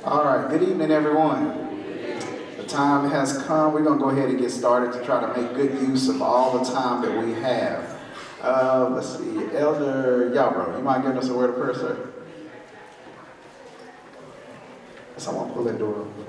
All right, good evening, everyone. The time has come. We're going to go ahead and get started to try to make good use of all the time that we have. Let's see, Elder Yarbrough, you mind giving us a word of prayer, sir? Someone pull that door open.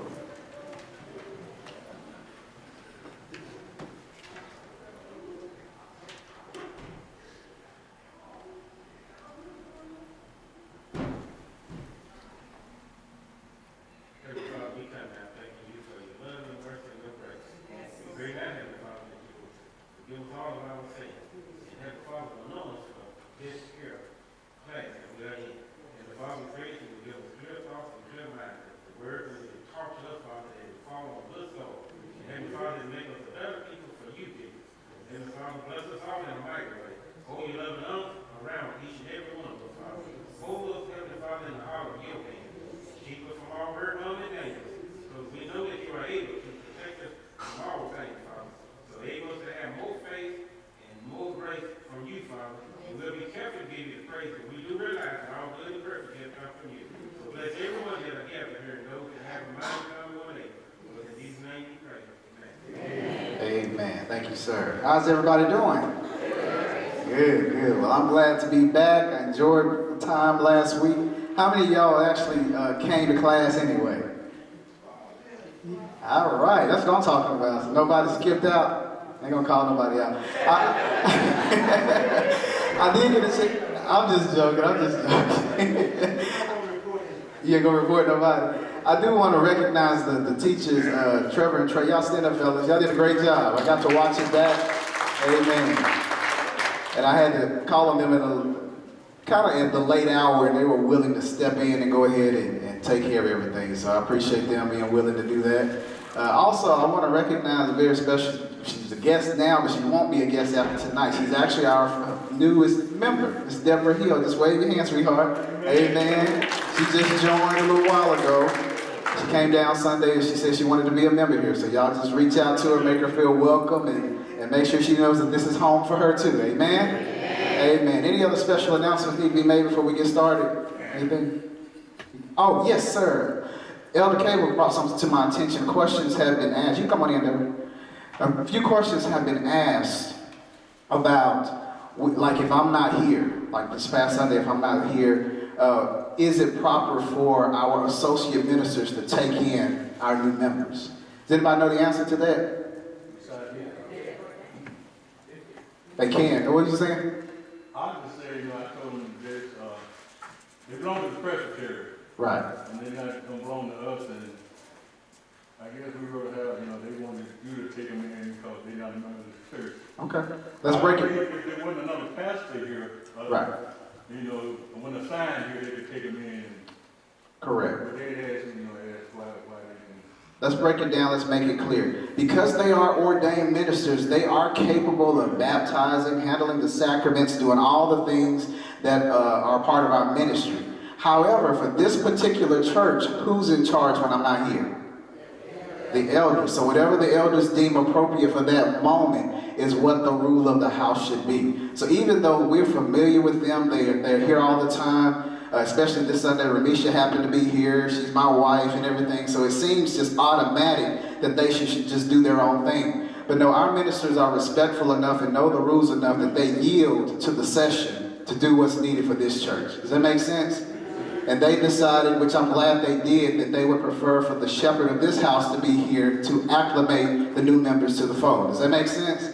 Amen. Thank you, sir. How's everybody doing? Good, good. Well, I'm glad to be back. I enjoyed the time last week. How many of y'all actually came to class anyway? All right, that's what I'm talking about. So nobody skipped out. Ain't gonna call nobody out. I did get a check. I'm just joking. You ain't gonna report nobody. I do want to recognize the teachers, Trevor and Trey. Y'all stand up, fellas. Y'all did a great job. I got to watch it back. Amen. And I had to call on them kind of at the late hour, and they were willing to step in and go ahead and take care of everything. So I appreciate them being willing to do that. Also, I want to recognize a very special, she's a guest now, but she won't be a guest after tonight. She's actually our newest member. It's Deborah Hill. Just wave your hand, sweetheart. Amen. She just joined a little while ago. She came down Sunday and she said she wanted to be a member here. So y'all just reach out to her, make her feel welcome, and make sure she knows that this is home for her too. Amen? Amen. Any other special announcements need to be made before we get started? Anything? Oh, yes, sir. Elder Cable brought something to my attention. Questions have been asked. You come on in, Deborah. A few questions have been asked about, like, if I'm not here, like this past Sunday, if I'm not here, is it proper for our associate ministers to take in our new members? Does anybody know the answer to that? They can. What did you say? I was just saying, I told them that they belong to the presbytery. Right. And they're not going to belong to us. And I guess we were to have, they wanted you to take them in because they're not a member of the church. Okay. Let's break it. If there wasn't another pastor here, right. When a sign here, they could take them in. Correct. But they asked, why they didn't. Let's break it down. Let's make it clear. Because they are ordained ministers, they are capable of baptizing, handling the sacraments, doing all the things that are part of our ministry. However, for this particular church, who's in charge when I'm not here? The elders. So whatever the elders deem appropriate for that moment is what the rule of the house should be. So even though we're familiar with them, they're here all the time, especially this Sunday. Ramisha happened to be here. She's my wife and everything. So it seems just automatic that they should just do their own thing. But no, our ministers are respectful enough and know the rules enough that they yield to the session to do what's needed for this church. Does that make sense? And they decided, which I'm glad they did, that they would prefer for the shepherd of this house to be here to acclimate the new members to the fold. Does that make sense?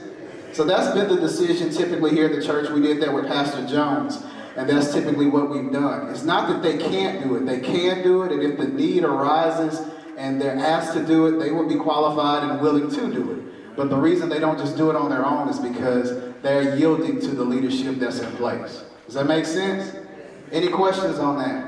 So that's been the decision typically here at the church. We did that with Pastor Jones, and that's typically what we've done. It's not that they can't do it. They can do it, and if the need arises and they're asked to do it, they will be qualified and willing to do it. But the reason they don't just do it on their own is because they're yielding to the leadership that's in place. Does that make sense? Any questions on that?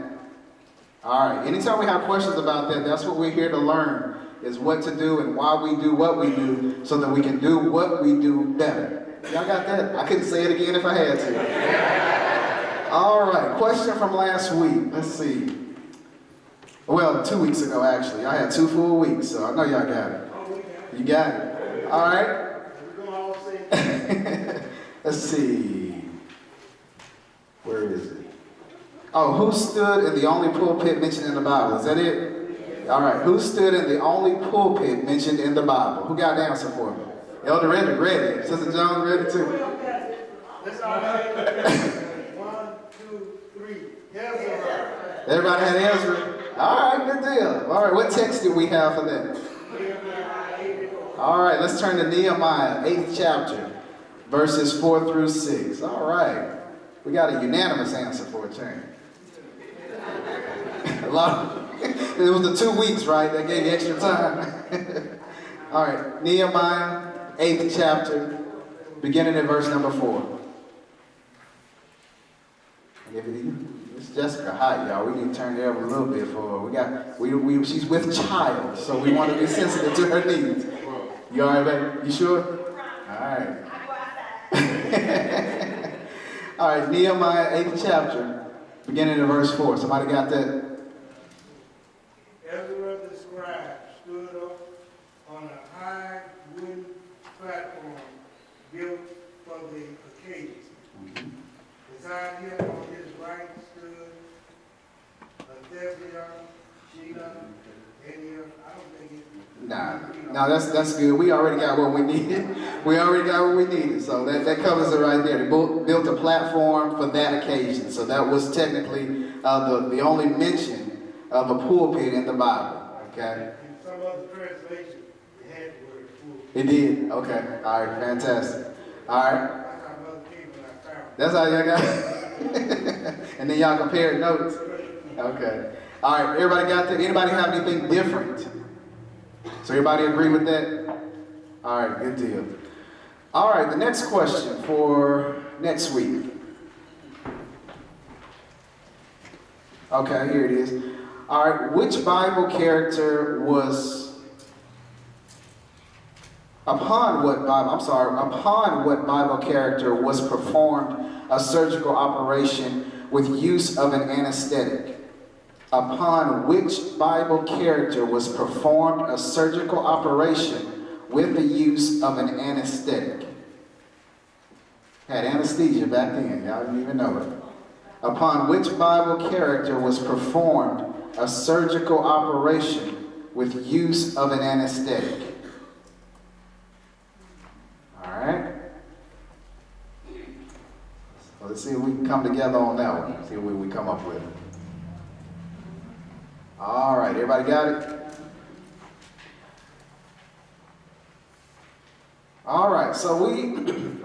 All right, anytime we have questions about that, that's what we're here to learn, is what to do and why we do what we do so that we can do what we do better. Y'all got that? I couldn't say it again if I had to. All right, question from last week. Let's see. Well, 2 weeks ago, actually. I had 2 full weeks, so I know y'all got it. You got it. All right. Let's see. Where is it? Oh, who stood in the only pulpit mentioned in the Bible? Is that it? All right, who stood in the only pulpit mentioned in the Bible? Who got the answer for me? Elder Reddick, ready. Sister Jones, ready too. Let's all say 1, 2, 3. Ezra. Everybody had Ezra? All right, good deal. All right, what text do we have for that? All right, let's turn to Nehemiah, 8th chapter, verses 4 through 6. All right, we got a unanimous answer for a turn. A lot. It was the 2 weeks, right? That gave you extra time. All right, Nehemiah, 8th chapter, beginning at verse number 4. I'll give it to you. It's Jessica. Hi, y'all. We need to turn it up a little bit for her. She's with child, so we want to be sensitive to her needs. You all right, baby? You sure? All right. All right, Nehemiah 8th chapter, beginning at verse 4. Somebody got that? Ezra the scribe stood up on a high wooden platform built for the occasion. Beside him on his right stood Athaliah, Sheila, Eliah. I don't think it's... No, that's good. We already got what we needed. So that covers it right there. They built a platform for that occasion. So that was technically the only mention of a pulpit in the Bible. Okay. In some other translation, it had the word pulpit. It did. Okay. All right. Fantastic. All right. That's how y'all got it. And then y'all compared notes. Okay. All right. Everybody got that? Anybody have anything different? So everybody agree with that? All right. Good deal. All right. The next question for next week. Okay. Here it is. All right. Which Bible character was... Upon what Bible character was performed a surgical operation with use of an anesthetic? Upon which Bible character was performed a surgical operation with the use of an anesthetic? Had anesthesia back then, y'all didn't even know it. Upon which Bible character was performed a surgical operation with use of an anesthetic? All right. So let's see if we can come together on that one. See what we come up with. All right. Everybody got it? All right. So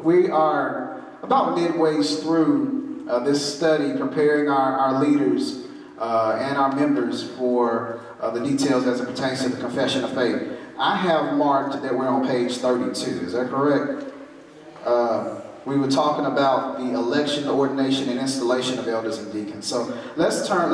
we are about midway through this study, preparing our leaders and our members for the details as it pertains to the confession of faith. I have marked that we're on page 32. Is that correct? We were talking about the election, the ordination, and installation of elders and deacons. So let's start on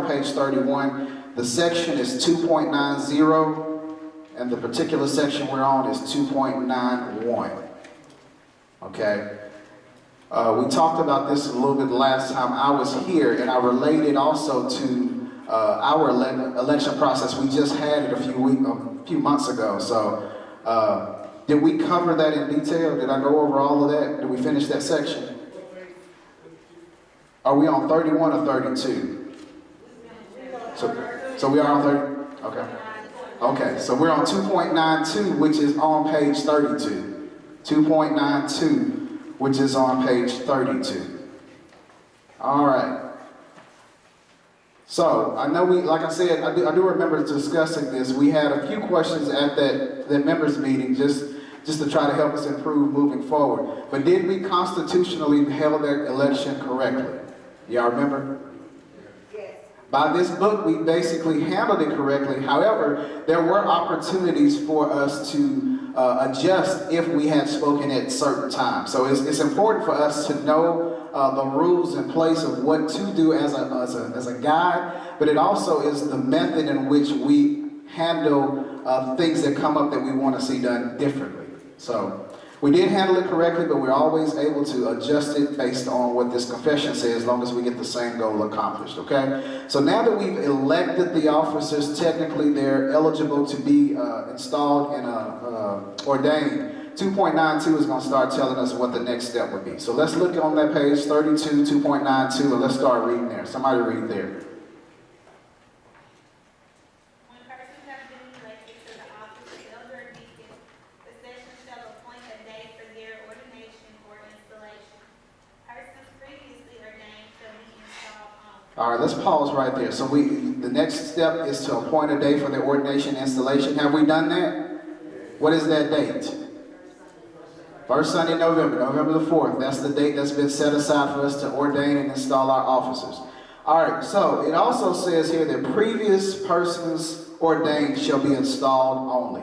page 31. The section is 2.90, and the particular section we're on is 2.91. Okay? We talked about this a little bit the last time I was here, and I related also to our election process. We just had it a few months ago. So did we cover that in detail? Did I go over all of that? Did we finish that section? Are we on 31 or 32? So we are on 30? Okay. Okay, so we're on 2.92, which is on page 32. 2.92, which is on page 32. All right. So, I know like I said, I do remember discussing this. We had a few questions at that members meeting just to try to help us improve moving forward. But did we constitutionally held that election correctly? Y'all remember? Yes. By this book, we basically handled it correctly. However, there were opportunities for us to adjust if we had spoken at certain times. So it's important for us to know the rules in place of what to do as a guide, but it also is the method in which we handle things that come up that we want to see done differently. So we did handle it correctly, but we're always able to adjust it based on what this confession says, as long as we get the same goal accomplished, okay? So now that we've elected the officers, technically they're eligible to be installed and ordained. 2.92 is going to start telling us what the next step would be. So let's look on that page, 32, 2.92, and let's start reading there. Somebody read there. All right, let's pause right there. So the next step is to appoint a day for the ordination installation. Have we done that? What is that date? First Sunday in November, November the 4th. That's the date that's been set aside for us to ordain and install our officers. All right, so it also says here that previous persons ordained shall be installed only.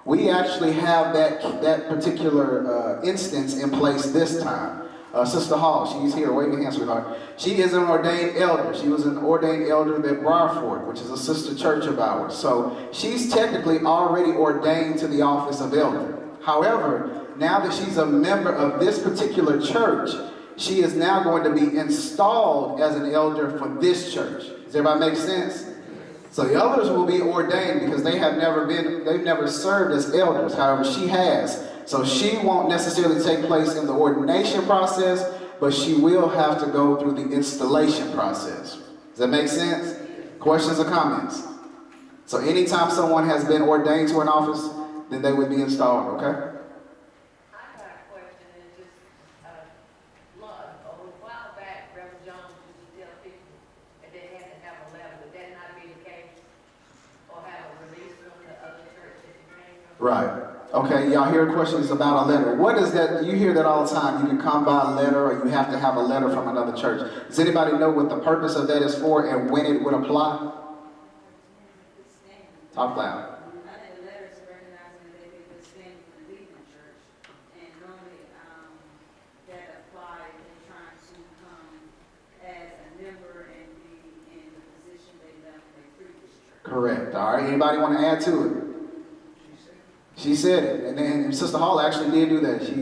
We actually have that particular instance in place this time. Sister Hall, she's here. Wave your hands, sweetheart. She is an ordained elder. She was an ordained elder at Briarford, which is a sister church of ours. So she's technically already ordained to the office of elder. However, now that she's a member of this particular church, she is now going to be installed as an elder for this church. Does everybody make sense? So the elders will be ordained because they've never served as elders. However, she has. So she won't necessarily take place in the ordination process, but she will have to go through the installation process. Does that make sense? Questions or comments? So anytime someone has been ordained to an office, then they would be installed, okay? Right. Okay, y'all hear questions about a letter. What is that? You hear that all the time. You can come by a letter or you have to have a letter from another church. Does anybody know what the purpose of that is for and when it would apply? Talk loud. Correct. All right. Anybody want to add to it? She said it, and then Sister Hall actually did do that. She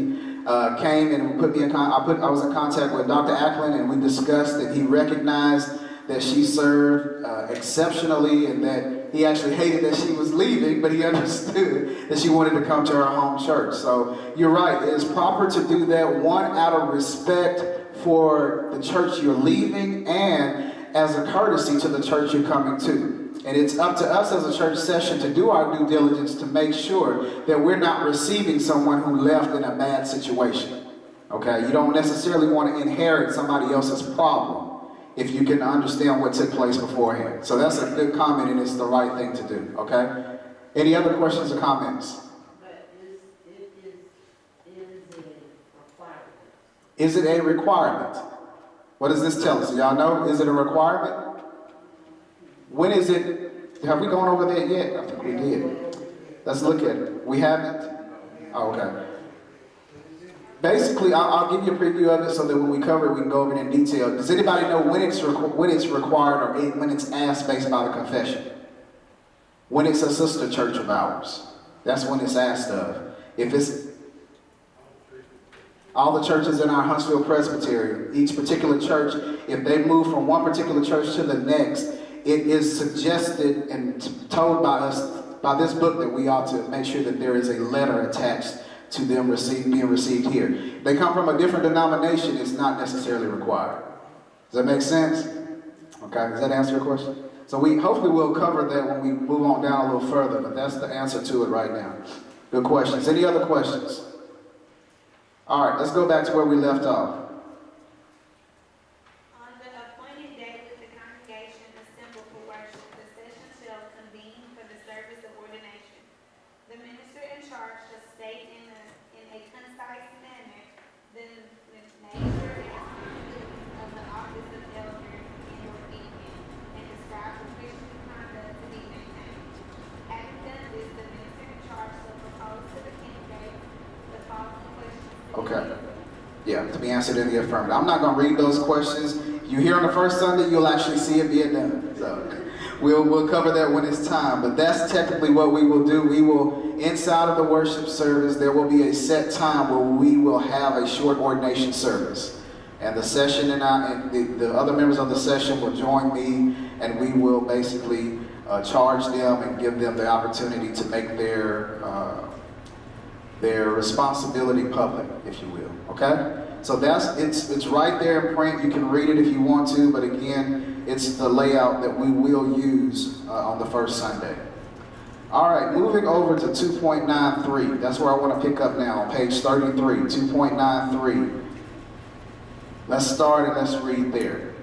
came and put me in I was in contact with Dr. Ackland, and we discussed that he recognized that she served exceptionally, and that he actually hated that she was leaving, but he understood that she wanted to come to her home church. So you're right. It is proper to do that, one, out of respect for the church you're leaving, and as a courtesy to the church you're coming to. And it's up to us as a church session to do our due diligence to make sure that we're not receiving someone who left in a bad situation. Okay? You don't necessarily want to inherit somebody else's problem if you can understand what took place beforehand. So that's a good comment, and it's the right thing to do. Okay? Any other questions or comments? But is it a requirement? Is it a requirement? What does this tell us? Y'all know? Is it a requirement? When is it? Have we gone over that yet? I think we did. Let's look at it. We haven't? Oh, okay. Basically, I'll give you a preview of it so that when we cover it, we can go over it in detail. Does anybody know when it's required or when it's asked based by the confession? When it's a sister church of ours. That's when it's asked of. If it's all the churches in our Huntsville Presbytery, each particular church, if they move from one particular church to the next, it is suggested and told by us, by this book, that we ought to make sure that there is a letter attached to them being received here. If they come from a different denomination, it's not necessarily required. Does that make sense? Okay, does that answer your question? So hopefully we'll cover that when we move on down a little further, but that's the answer to it right now. Good questions. Any other questions? All right, let's go back to where we left off. Okay. Yeah, to be answered in the affirmative. I'm not going to read those questions. You hear on the first Sunday, you'll actually see it being done. So we'll cover that when it's time. But that's technically what we will do. We will, inside of the worship service, there will be a set time where we will have a short ordination service. And the session and the other members of the session will join me, and we will basically charge them and give them the opportunity to make their responsibility public, if you will. Okay? So it's right there in print. You can read it if you want to, but again, it's the layout that we will use on the first Sunday. All right, moving over to 2.93. That's where I want to pick up now, on page 33, 2.93. Let's start and let's read there.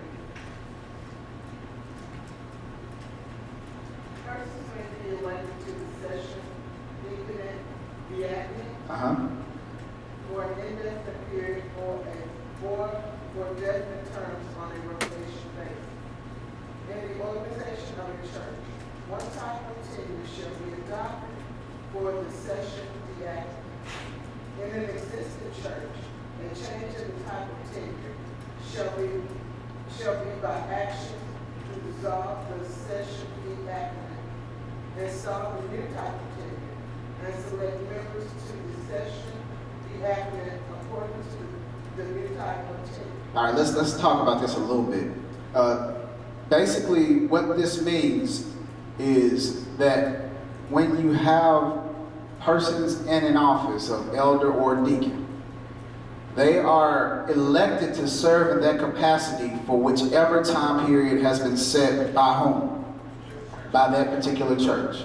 church, one type of tenure shall be adopted for the session deacon. In an existing church, a change in the type of tenure shall be by action to dissolve the session deaconate, install the new type of tenure, and select members to the session deaconate according to the new type of tenure. All right, let's talk about this a little bit. Basically, what this means is that when you have persons in an office of elder or deacon, they are elected to serve in that capacity for whichever time period has been set by whom? By that particular church.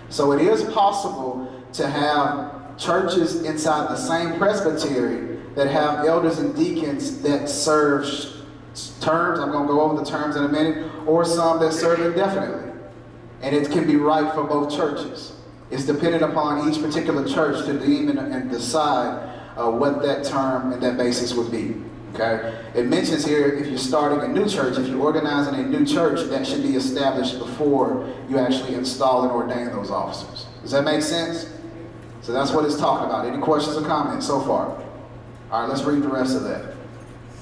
So it is possible to have churches inside the same presbytery that have elders and deacons that serve terms. I'm going to go over the terms in a minute, or some that serve indefinitely. And it can be right for both churches. It's dependent upon each particular church to deem and decide what that term and that basis would be. Okay? It mentions here if you're starting a new church, if you're organizing a new church, that should be established before you actually install and ordain those officers. Does that make sense? So that's what it's talking about. Any questions or comments so far? All right, let's read the rest of that.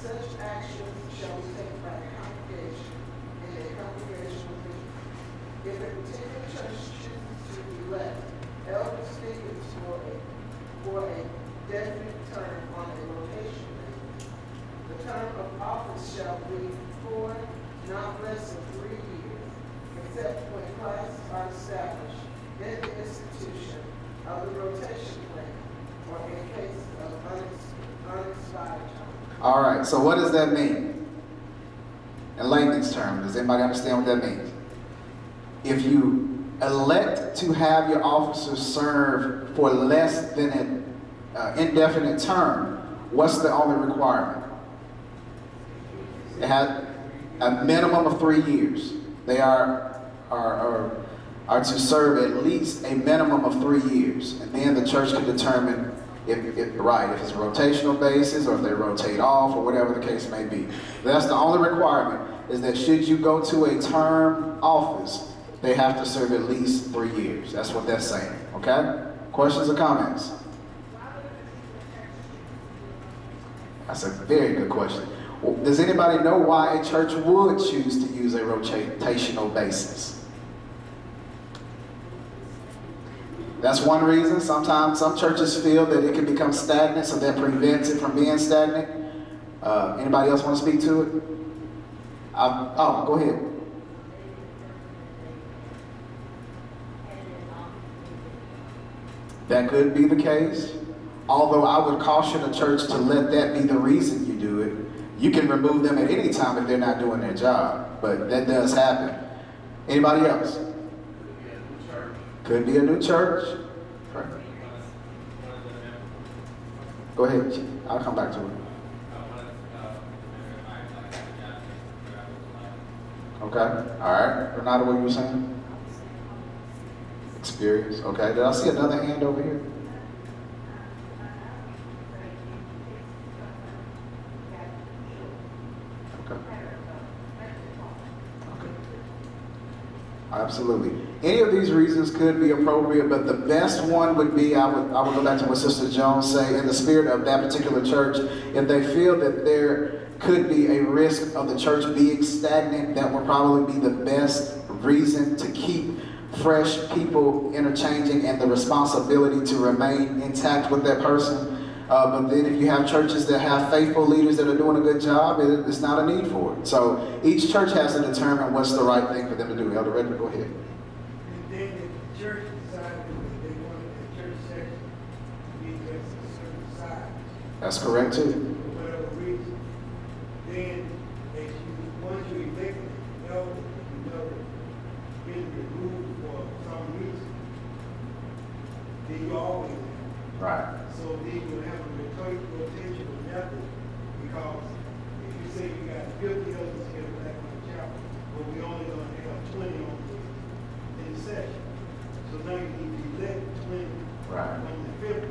Such actions shall be taken by the congregation and a congregational meeting. If a particular church chooses to elect elders deacons for a definite term on a rotation basis, the term of office shall be for not less than 3 years, except when classes are established in the institution of the rotation plan or in case of unexpired term. All right, so what does that mean? In layman's terms, does anybody understand what that means? If you elect to have your officers serve for less than an indefinite term, what's the only requirement? It has a minimum of 3 years. They are to serve at least a minimum of 3 years. And then the church can determine if it's a rotational basis or if they rotate off or whatever the case may be. That's the only requirement, is that should you go to a term office, they have to serve at least 3 years. That's what that's saying, okay? Questions or comments? That's a very good question. Well, does anybody know why a church would choose to use a rotational basis? That's one reason. Sometimes some churches feel that it can become stagnant, so that prevents it from being stagnant. Anybody else want to speak to it? Go ahead. That could be the case. Although I would caution a church to let that be the reason you do it. You can remove them at any time if they're not doing their job, but that does happen. Anybody else? Could be a new church. Right. Go ahead. I'll come back to it. Okay. All right. Renata, what you were saying? Experience. Okay. Did I see another hand over here? Absolutely. Any of these reasons could be appropriate, but the best one would be, I would go back to what Sister Jones say, in the spirit of that particular church, if they feel that there could be a risk of the church being stagnant, that would probably be the best reason to keep fresh people interchanging and the responsibility to remain intact with that person. But then if you have churches that have faithful leaders that are doing a good job, it's not a need for it. So each church has to determine what's the right thing for them to do. Elder Redmond, go ahead. And then if the church decided that they wanted the church section to be just a certain size, That's correct too. for whatever reason, then as once you elect an elder, the elder been removed for some reason, then you always have. Right. So then you have a rotational method, because if you say you got 50 elders here in Blackwood Chapel, but we only going to have 20 on the session. So now you need to elect 20 Right. on the 50.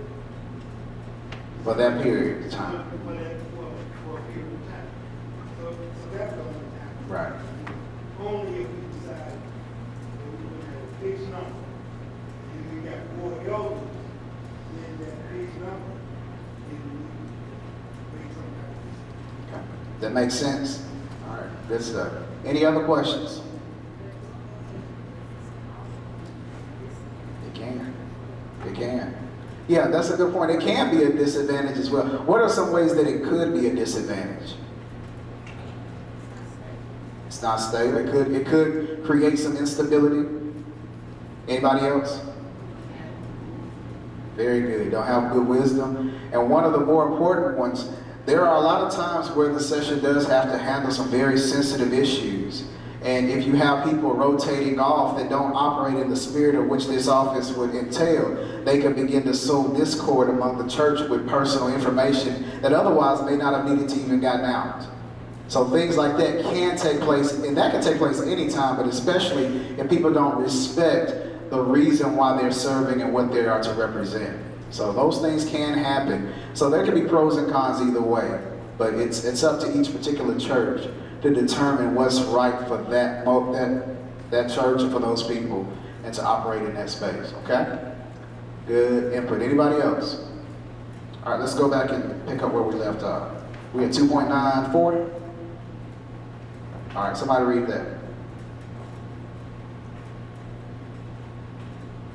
For that period of time. For a period of time. So that's the only time. Right. Only if we decide That makes sense? All right, good stuff. Any other questions? It can. It can. Yeah, that's a good point. It can be a disadvantage as well. What are some ways that it could be a disadvantage? It's not stable. It could create some instability. Anybody else? Very good. Don't have good wisdom. And one of the more important ones, there are a lot of times where the session does have to handle some very sensitive issues. And if you have people rotating off that don't operate in the spirit of which this office would entail, they can begin to sow discord among the church with personal information that otherwise may not have needed to even gotten out. So things like that can take place, and that can take place anytime, but especially if people don't respect the reason why they're serving and what they are to represent. So those things can happen. So there can be pros and cons either way, but it's up to each particular church to determine what's right for that church and for those people and to operate in that space, okay? Good input. Anybody else? All right, let's go back and pick up where we left off. We at 2.940? All right, somebody read that.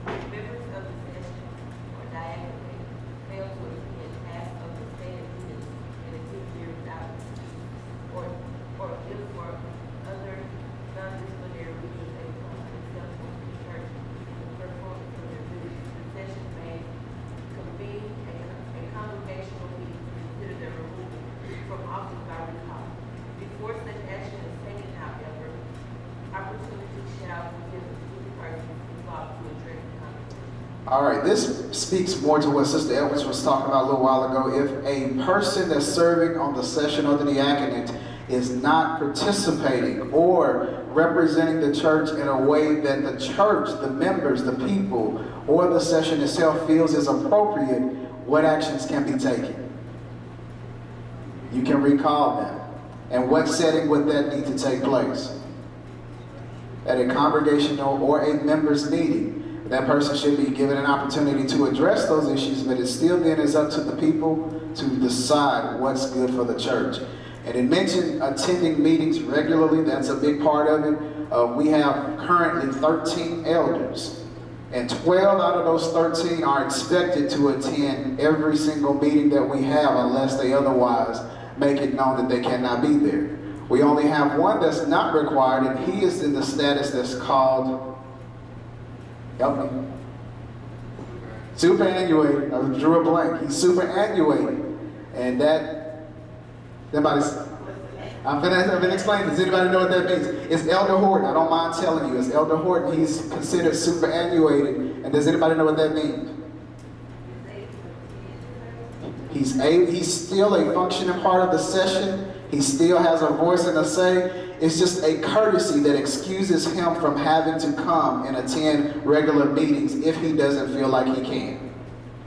Members of the session or diagonally fail to attend tasks of the state units in a 2-year without or if for other non-disciplinary reasons they become unacceptable to the church in the performance of their duties. The session may convene a congregational meeting to consider their removal from office by recall. Before such action is taken, however, opportunity shall be given to the persons involved to address the congregation. All right, this speaks more to what Sister Edwards was talking about a little while ago. If a person that's serving on the session or the diaconate is not participating or representing the church in a way that the church, the members, the people, or the session itself feels is appropriate, what actions can be taken? You can recall them. And what setting would that need to take place? At a congregational or a members meeting. That person should be given an opportunity to address those issues, but it still then is up to the people to decide what's good for the church. And it mentioned attending meetings regularly. That's a big part of it. We have currently 13 elders, and 12 out of those 13 are expected to attend every single meeting that we have unless they otherwise make it known that they cannot be there. We only have one that's not required, and he is in the status that's called, help me, superannuated. I drew a blank. He's superannuated. And I'm gonna explain. Does anybody know what that means? It's Elder Horton. I don't mind telling you. It's Elder Horton. He's considered superannuated. And does anybody know what that means? He's still a functioning part of the session. He still has a voice and a say. It's just a courtesy that excuses him from having to come and attend regular meetings if he doesn't feel like he can.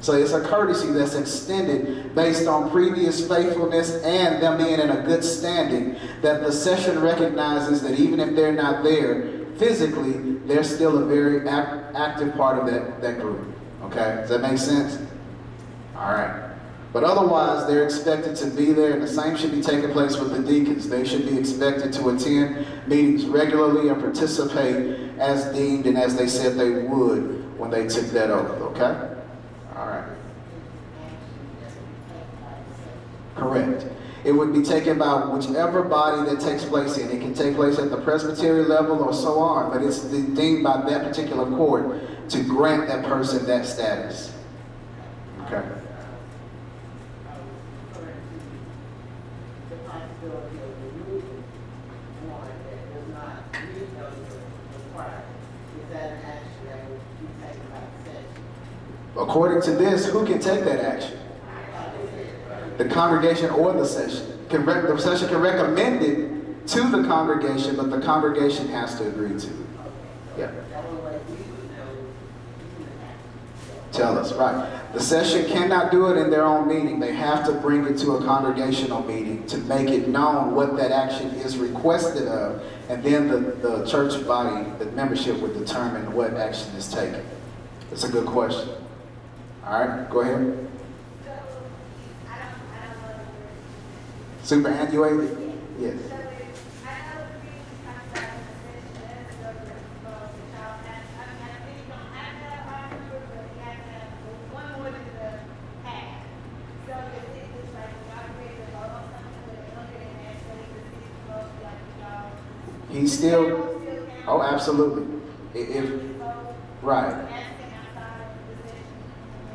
So it's a courtesy that's extended based on previous faithfulness and them being in a good standing, that the session recognizes that even if they're not there physically, they're still a very active part of that group. Okay, does that make sense? All right. But otherwise, they're expected to be there, and the same should be taking place with the deacons. They should be expected to attend meetings regularly and participate as deemed and as they said they would when they took that oath, okay? All right. Correct. It would be taken by whichever body that takes place in. It can take place at the presbytery level or so on, but it's deemed by that particular court to grant that person that status. Okay. According to this, who can take that action? The congregation or the session. The session can recommend it to the congregation, but the congregation has to agree to it. Yeah. Tell us, right. The session cannot do it in their own meeting. They have to bring it to a congregational meeting to make it known what that action is requested of, and then the church body, the membership, would determine what action is taken. That's a good question. All right, go ahead. Superannuated? Yes. So I know the reason talks about the session, that's the child has, I mean, I think you don't have to have our number, but you have to have one more than the half. So if it is like, y'all ready to vote on something with a hundred and that's what it is, vote, like, y'all. He's still, oh, absolutely. If, right.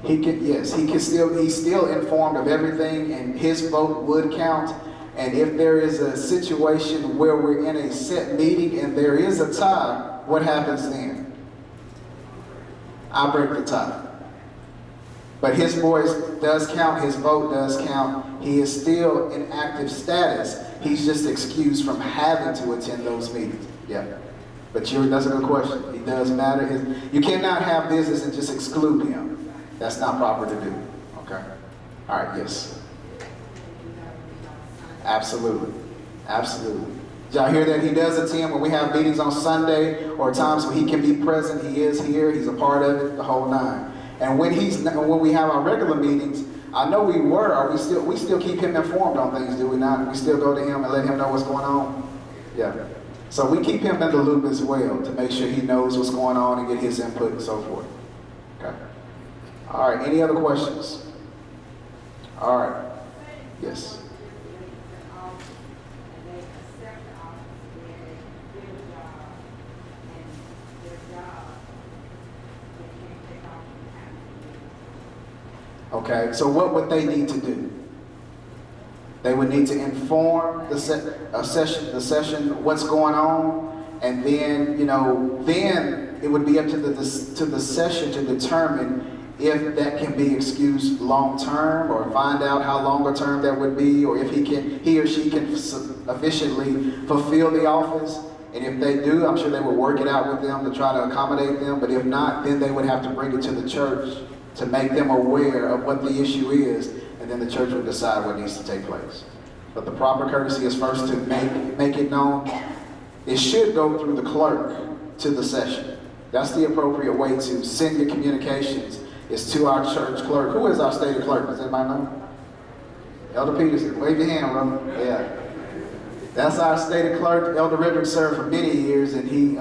He can, yes, he can still, he's still informed of everything, and his vote would count. And if there is a situation where we're in a set meeting and there is a tie, what happens then? I break the tie. But his voice does count, his vote does count. He is still in active status. He's just excused from having to attend those meetings. Yeah. But that's a good question. He does matter. You cannot have business and just exclude him. That's not proper to do. Okay? All right, yes. Absolutely. Absolutely. Did y'all hear that? He does attend when we have meetings on Sunday or times when he can be present. He is here. He's a part of it, the whole nine. And when we have our regular meetings, I know we still keep him informed on things, do we not? We still go to him and let him know what's going on? Yeah. So we keep him in the loop as well to make sure he knows what's going on and get his input and so forth. Okay. All right, any other questions? All right. Yes. Okay, so what would they need to do? They would need to inform the session, what's going on, and then, then it would be up to the session to determine if that can be excused long-term, or find out how longer-term that would be, or if he or she can efficiently fulfill the office. And if they do, I'm sure they would work it out with them to try to accommodate them. But if not, then they would have to bring it to the church to make them aware of what the issue is, and then the church would decide what needs to take place. But the proper courtesy is first to make it known. It should go through the clerk to the session. That's the appropriate way to send your communications, is to our church clerk. Who is our state clerk? Does anybody know? Elder Peterson. Wave your hand, brother. Yeah. That's our state clerk. Elder Redrick served for many years, and he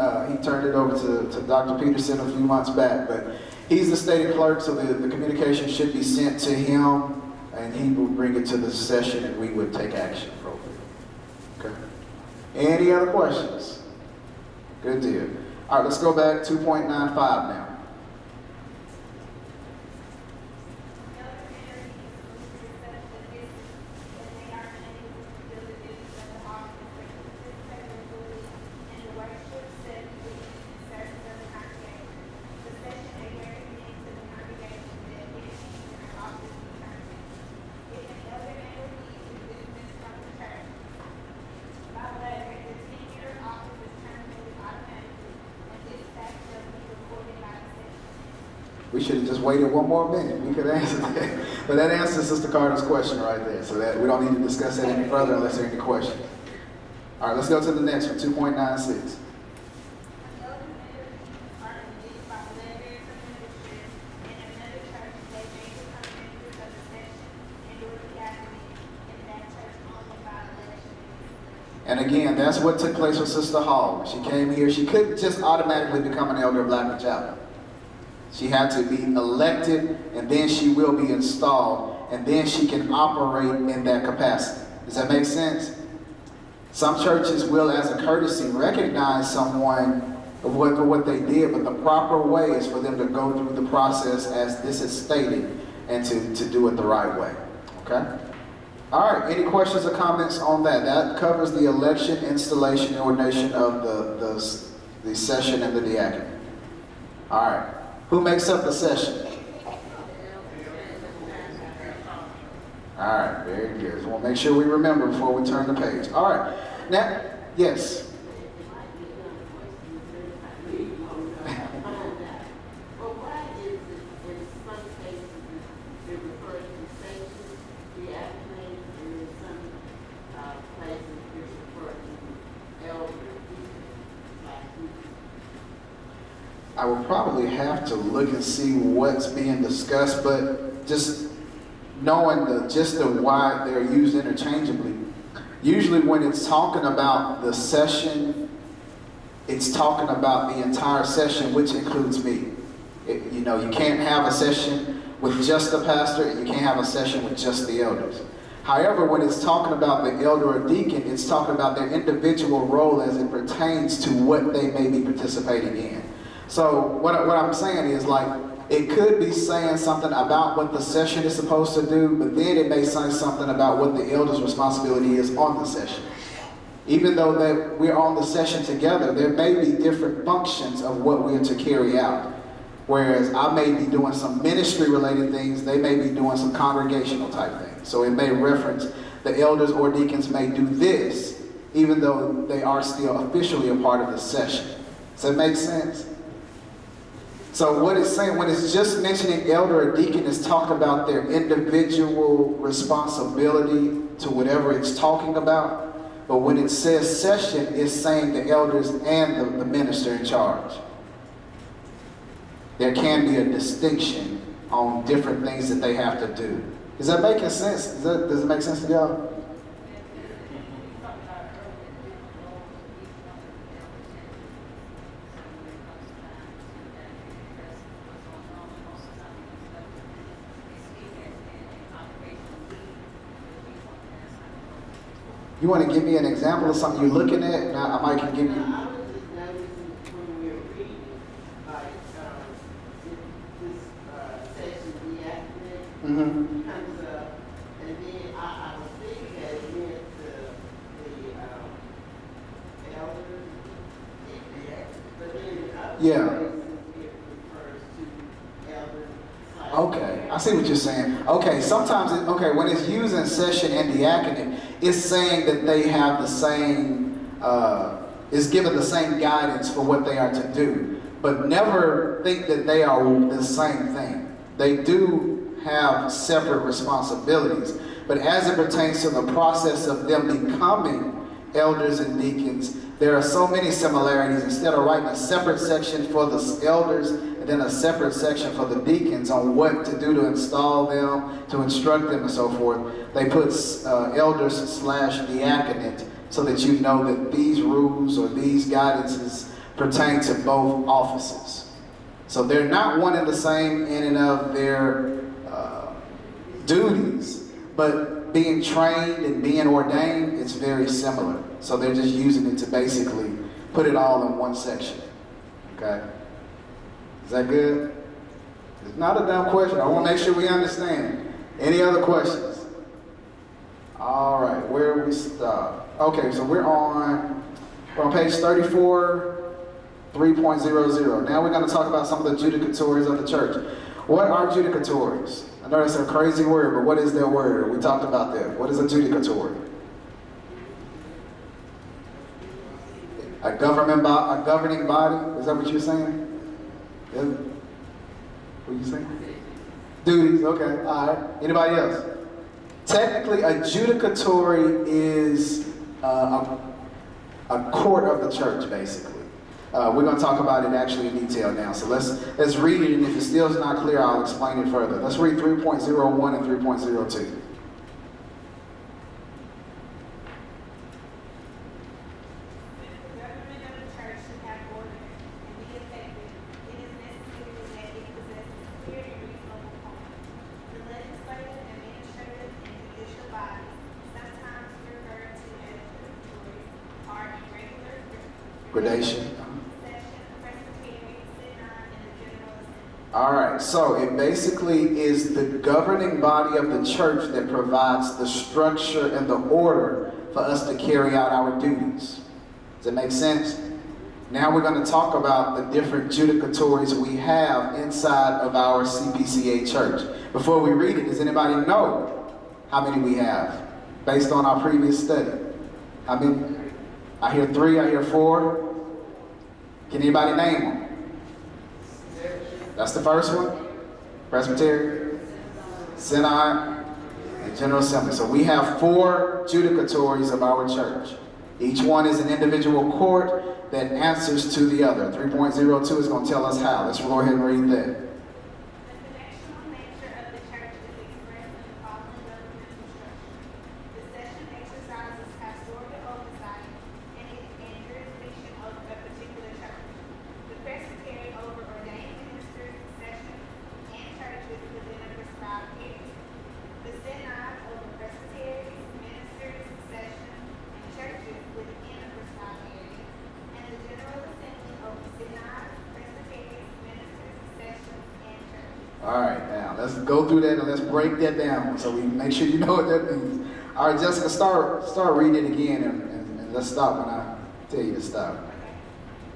turned it over to Dr. Peterson a few months back. But he's the state clerk, so the communication should be sent to him, and he will bring it to the session, and we would take action appropriately. Okay. Any other questions? Good deal. All right, let's go back 2.95 now. We should have just waited one more minute. We could answer that. But that answers Sister Carter's question right there. So that we don't need to discuss that any further unless there are any questions. All right, let's go to the next one, 2.96. And again, that's what took place with Sister Hall. She came here. She couldn't just automatically become an elder of Blackman Chapel. She had to be elected, and then she will be installed, and then she can operate in that capacity. Does that make sense? Some churches will, as a courtesy, recognize someone for what they did, but the proper way is for them to go through the process as this is stated, and to do it the right way. Okay? All right, any questions or comments on that? That covers the election, installation, and ordination of the session and the diaconate. All right. Who makes up the session? All right, very good. So we'll make sure we remember before we turn the page. All right. Now, yes. I will probably have to look and see what's being discussed, but just knowing the gist of why they're used interchangeably, Usually when it's talking about the session, it's talking about the entire session, which includes me. You know, you can't have a session with just the pastor, and you can't have a session with just the elders. However, when it's talking about the elder or deacon, it's talking about their individual role as it pertains to what they may be participating in. So what I'm saying is, like, it could be saying something about what the session is supposed to do, but then it may say something about what the elder's responsibility is on the session. Even though that we're on the session together, there may be different functions of what we're to carry out. Whereas I may be doing some ministry-related things, they may be doing some congregational type things. So it may reference the elders or deacons may do this, even though they are still officially a part of the session. Does that make sense? So what it's saying, when it's just mentioning elder or deacon, it's talking about their individual responsibility to whatever it's talking about. But when it says session, it's saying the elders and the minister in charge. There can be a distinction on different things that they have to do. Is that making sense? Does it make sense to y'all? You want to give me an example of something you're looking at? And I might can give you. I was just noticing when we were reading, like, this section, the acronym comes up, and then I was thinking that it meant the elders, but then in other Yeah. places it refers to elders. Okay, I see what you're saying. Okay, sometimes, when it's using session and diaconate, it's saying that they have the same, it's given the same guidance for what they are to do. But never think that they are the same thing. They do have separate responsibilities. But as it pertains to the process of them becoming elders and deacons, there are so many similarities. Instead of writing a separate section for the elders and then a separate section for the deacons on what to do to install them, to instruct them and so forth, they put elders/diaconate so that you know that these rules or these guidances pertain to both offices. So they're not one and the same in and of their duties, but being trained and being ordained, it's very similar. So they're just using it to basically put it all in one section. Okay? Is that good? It's not a dumb question. I want to make sure we understand. Any other questions? All right, where we stop? Okay, so we're on page 34, 3.00. Now we're going to talk about some of the judicatories of the church. What are judicatories? I know that's a crazy word, but what is that word? We talked about that. What is a judicatory? A governing body? Is that what you're saying? Yeah. What are you saying? Duties, okay, all right. Anybody else? Technically, a judicatory is a court of the church, basically. We're going to talk about it actually in detail now. So let's read it, and if it still is not clear, I'll explain it further. Let's read 3.01 and 3.02. Gradation. All right, so it basically is the governing body of the church that provides the structure and the order for us to carry out our duties. Does that make sense? Now we're going to talk about the different judicatories we have inside of our CPCA church. Before we read it, does anybody know how many we have based on our previous study? How many? I hear 3, I hear 4. Can anybody name them? That's the first one. Presbytery, Synod, and General Assembly. So we have 4 judicatories of our church. Each one is an individual court that answers to the other. 3.02 is going to tell us how. Let's go ahead and read that. The All right, now let's go through that and let's break that down so we make sure you know what that means. All right, Jessica, start reading it again and let's stop when I tell you to stop.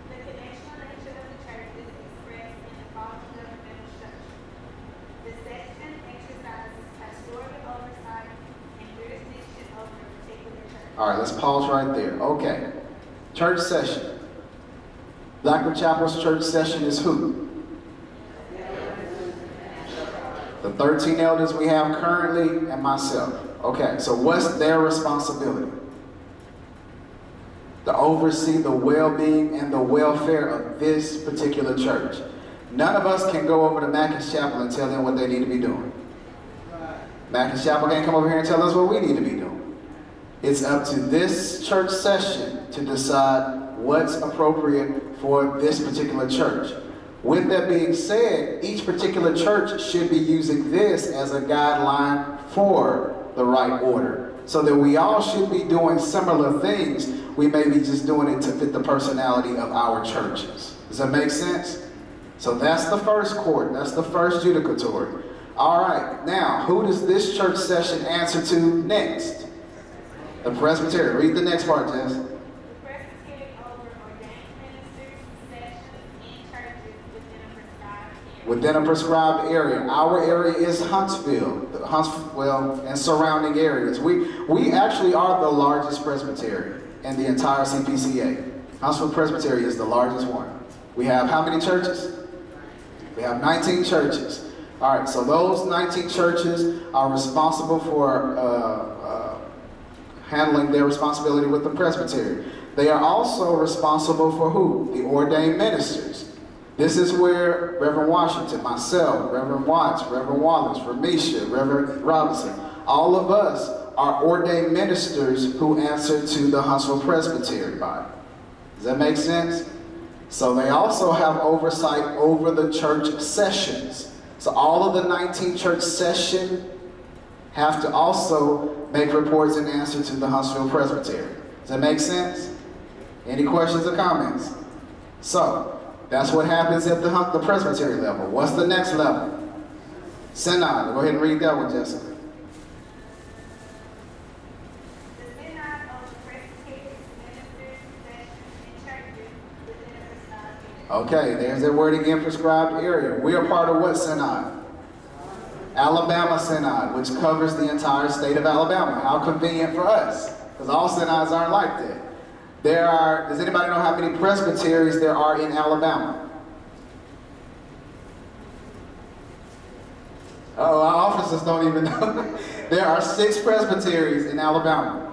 The connectional nature of the church is expressed in the following governmental structure. The section exercises pastoral oversight and jurisdiction over a particular church. All right, let's pause right there. Okay, church session. Blackwood Chapel's church session is who? The 13 elders we have currently and myself. Okay, so what's their responsibility? To oversee the well-being and the welfare of this particular church. None of us can go over to Mackin's Chapel and tell them what they need to be doing. Mackin's Chapel can't come over here and tell us what we need to be doing. It's up to this church session to decide what's appropriate for this particular church. With that being said, each particular church should be using this as a guideline for the right order, so that we all should be doing similar things. We may be just doing it to fit the personality of our churches. Does that make sense? So that's the first court. That's the first judicatory. All right, now, who does this church session answer to next? The presbytery. Read the next part, Jess. The presbytery over ordained ministers, sessions, and churches within a prescribed area. Within a prescribed area. Our area is Huntsville, and surrounding areas. We actually are the largest presbytery in the entire CPCA. Huntsville Presbytery is the largest one. We have how many churches? We have 19 churches. All right, so those 19 churches are responsible for handling their responsibility with the presbytery. They are also responsible for who? The ordained ministers. This is where Reverend Washington, myself, Reverend Watts, Reverend Wallace, Ramisha, Reverend Robinson, all of us are ordained ministers who answer to the Huntsville Presbytery body. Does that make sense? So they also have oversight over the church sessions. So all of the 19 church sessions have to also make reports and answer to the Huntsville Presbytery. Does that make sense? Any questions or comments? So, that's what happens at the presbytery level. What's the next level? Synod. Go ahead and read that one, Jessica. The synod over presbyteries, ministers, sessions, and churches within a prescribed area. Okay, there's that word again, prescribed area. We are part of what synod? Alabama Synod, which covers the entire state of Alabama. How convenient for us, because all synods aren't like that. Does anybody know how many presbyteries there are in Alabama? Oh, our officers don't even know. There are 6 presbyteries in Alabama.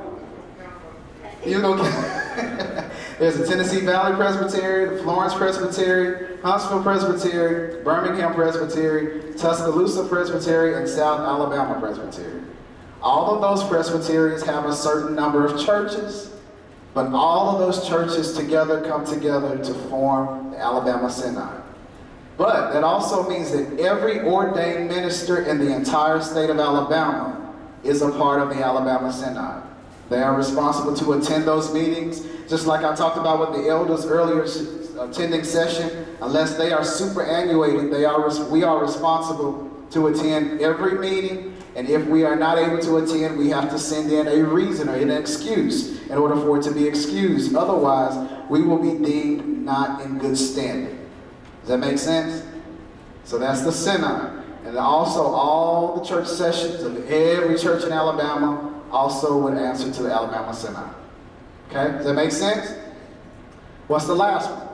You know, there's the Tennessee Valley Presbytery, the Florence Presbytery, Huntsville Presbytery, Birmingham Presbytery, Tuscaloosa Presbytery, and South Alabama Presbytery. All of those presbyteries have a certain number of churches, but all of those churches together come together to form the Alabama Synod. But that also means that every ordained minister in the entire state of Alabama is a part of the Alabama Synod. They are responsible to attend those meetings, just like I talked about with the elders earlier, attending session. Unless they are superannuated, we are responsible to attend every meeting. And if we are not able to attend, we have to send in a reason or an excuse in order for it to be excused. Otherwise, we will be deemed not in good standing. Does that make sense? So that's the synod. And also all the church sessions of every church in Alabama also would answer to the Alabama Synod. Okay, does that make sense? What's the last one?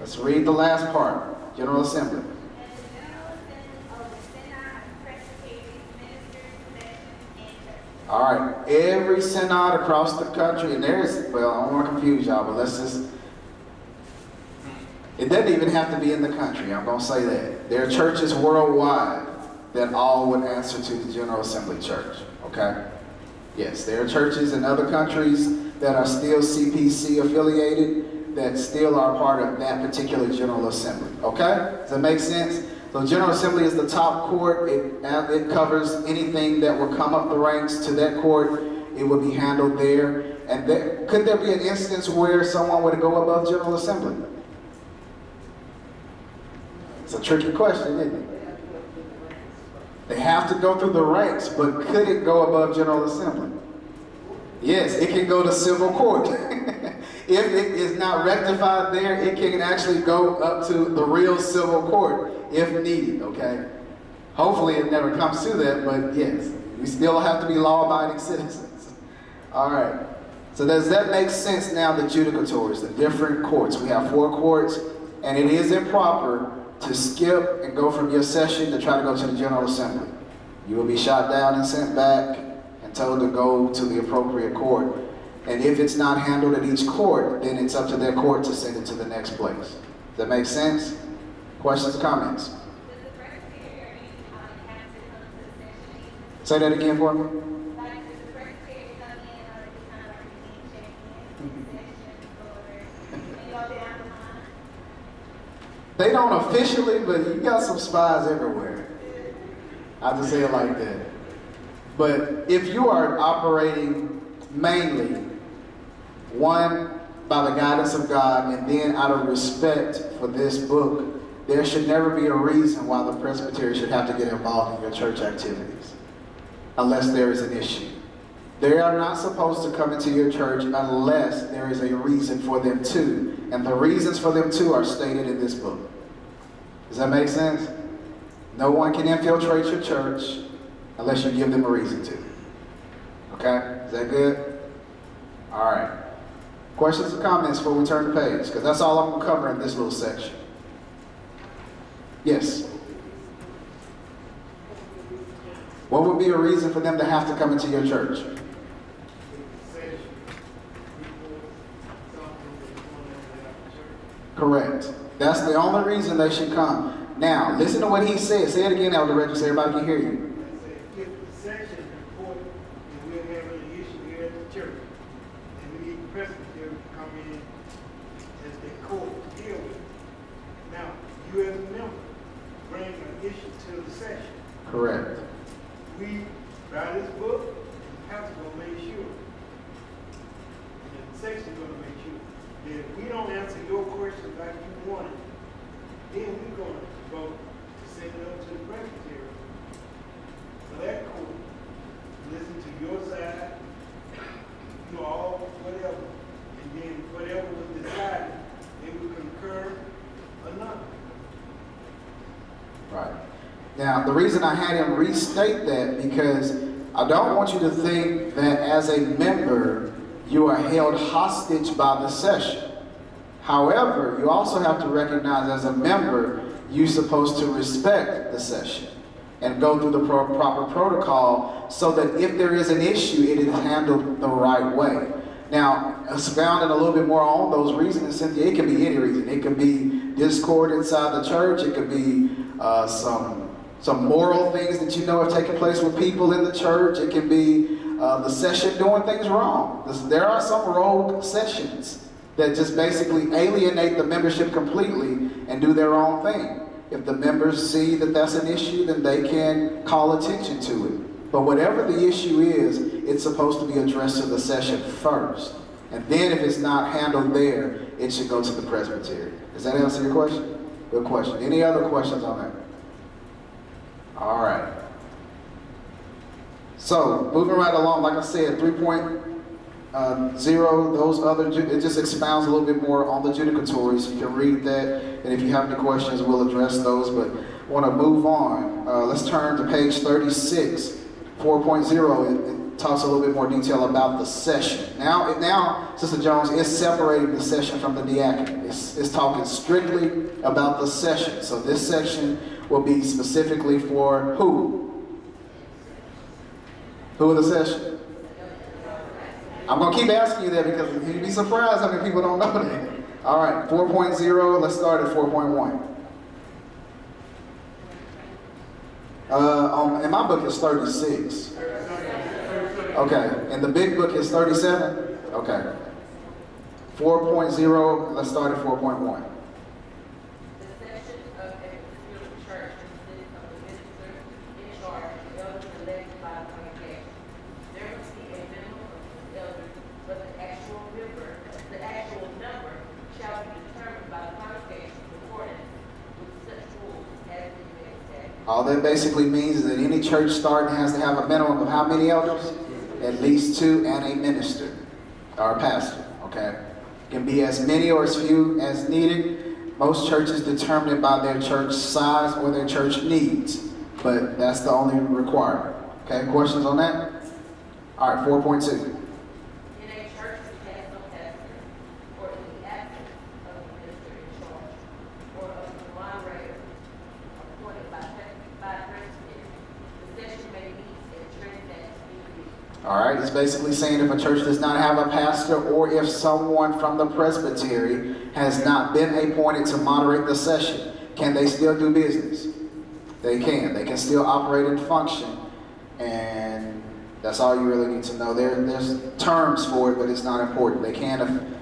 Let's read the last part. General Assembly. And the General Assembly over synod, presbyteries, ministers, sessions, and churches. All right, every synod across the country, and well, I don't want to confuse y'all, but it doesn't even have to be in the country, I'm going to say that. There are churches worldwide that all would answer to the General Assembly Church, okay? Yes, there are churches in other countries that are still CPC affiliated that still are part of that particular General Assembly, okay? Does that make sense? So General Assembly is the top court. It covers anything that will come up the ranks to that court. It will be handled there. And could there be an instance where someone would go above General Assembly? It's a tricky question, isn't it? They have to go through the ranks, but could it go above General Assembly? Yes, it can go to civil court. If it is not rectified there, it can actually go up to the real civil court if needed, okay? Hopefully it never comes to that, but yes, we still have to be law-abiding citizens. All right. So does that make sense now, the judicatories, the different courts? We have 4 courts, and it is improper to skip and go from your session to try to go to the General Assembly. You will be shot down and sent back and told to go to the appropriate court. And if it's not handled at each court, then it's up to their court to send it to the next place. Does that make sense? Questions or comments? Does the secretary have to come to the session? Say that again for me. Like, does the secretary come in or is it kind of like a check in session or and go down the line? They don't officially, but you got some spies everywhere. I'll just say it like that. But if you are operating mainly, one, by the guidance of God, and then out of respect for this book, there should never be a reason why the presbytery should have to get involved in your church activities, unless there is an issue. They are not supposed to come into your church unless there is a reason for them to. And the reasons for them to are stated in this book. Does that make sense? No one can infiltrate your church unless you give them a reason to. Okay? Is that good? All right. Questions or comments before we turn the page? Because that's all I'm going to cover in this little section. Yes? What would be a reason for them to have to come into your church? Correct. That's the only reason they should come. Now, listen to what he said. Say it again, Elder Reggie, so everybody can hear you. If the section report, then we'll have an issue here at the church. And we need the presbytery to come in as the court to deal with it. Now, you as a member, bring an issue to the session. Correct. We, by this book, have to go make sure. And the section gonna make sure that if we don't answer your question like you wanted, then we're gonna vote to send it up to the presbytery. So that court, listen to your side, do all whatever, and then whatever was decided, they will concur or not. Right. Now, the reason I had him restate that, because I don't want you to think that as a member, you are held hostage by the session. However, you also have to recognize as a member, you're supposed to respect the session and go through the proper protocol so that if there is an issue, it is handled the right way. Now, expounding a little bit more on those reasons, Cynthia, it can be any reason. It can be discord inside the church. It could be some moral things that you know have taken place with people in the church. It can be the session doing things wrong. There are some rogue sessions that just basically alienate the membership completely and do their own thing. If the members see that that's an issue, then they can call attention to it. But whatever the issue is, it's supposed to be addressed to the session first. And then if it's not handled there, it should go to the presbytery. Does that answer your question? Good question. Any other questions on that? All right. So, moving right along, like I said, 3.0, those other, it just expounds a little bit more on the judicatories. You can read that, and if you have any questions, we'll address those. But I want to move on. Let's turn to page 36, 4.0. It talks a little bit more detail about the session. Now, Sister Jones is separating the session from the diaconate. It's talking strictly about the session. So this section will be specifically for who? Who in the session? I'm going to keep asking you that because you'd be surprised how many people don't know that. All right, 4.0, let's start at 4.1. In my book, it's 36. Okay, and the big book is 37? Okay. 4.0, let's start at 4.1. The session of a particular church consists of the minister in charge, the elders elected by the congregation. There must be a minimum of 2 elders, but the actual number shall be determined by the congregation in accordance with such rules as we may establish. All that basically means is that any church starting has to have a minimum of how many elders? At least 2 and a minister, or a pastor, okay? It can be as many or as few as needed. Most churches determine it by their church size or their church needs, but that's the only requirement. Okay, questions on that? All right, 4.2. In a church which has no pastor, or in the absence of the minister in charge, or of the moderator appointed by presbytery, the session may meet and transact business. All right, it's basically saying if a church does not have a pastor or if someone from the presbytery has not been appointed to moderate the session, can they still do business? They can. They can still operate and function, and that's all you really need to know. There's terms for it, but it's not important. They can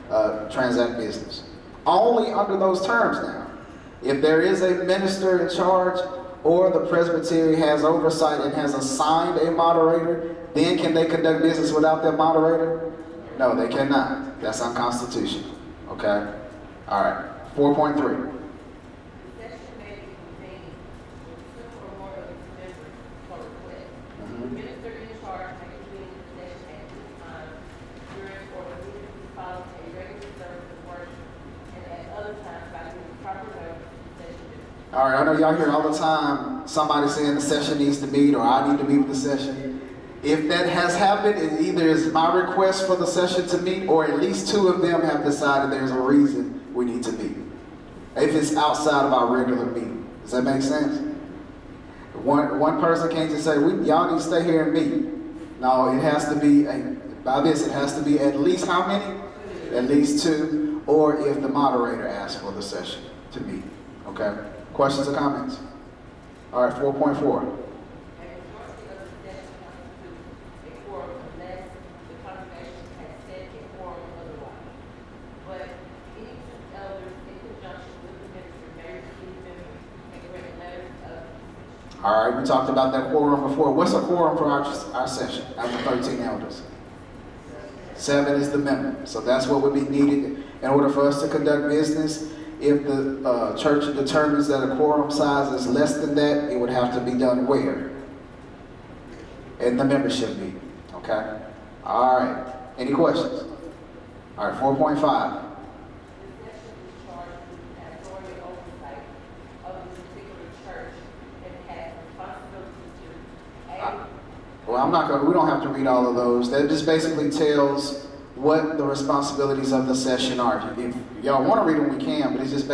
transact business. Only under those terms now. If there is a minister in charge or the presbytery has oversight and has assigned a moderator, then can they conduct business without that moderator? No, they cannot. That's unconstitutional. Okay? All right. 4.3. The session may be convened with 2 or more of its members for request. The minister in charge may convene the session at this time during or immediately following a regular service of worship, and at other times by giving proper notice to the session. All right, I know y'all hear all the time somebody saying the session needs to meet or I need to meet with the session. If that has happened, it either is my request for the session to meet or at least 2 of them have decided there's a reason we need to meet. If it's outside of our regular meeting. Does that make sense? One person can't just say, y'all need to stay here and meet. No, it has to be, it has to be at least how many? At least 2, or if the moderator asks for the session to meet. Okay? Questions or comments? All right, 4.4. A majority of the session constitutes a quorum unless the congregation has set a quorum otherwise. But any 2 elders in conjunction with the minister may receive members and grant letters of. All right, we talked about that quorum before. What's a quorum for our session after 13 elders? 7 is the minimum. So that's what would be needed in order for us to conduct business. If the church determines that a quorum size is less than that, it would have to be done where? In the membership meeting. Okay? All right. Any questions? All right, 4.5. The session is charged with the authority and oversight of this particular church and has responsibility to Well, we don't have to read all of those. That just basically tells what the responsibilities of the session are. If y'all want to read them, we can, but it's just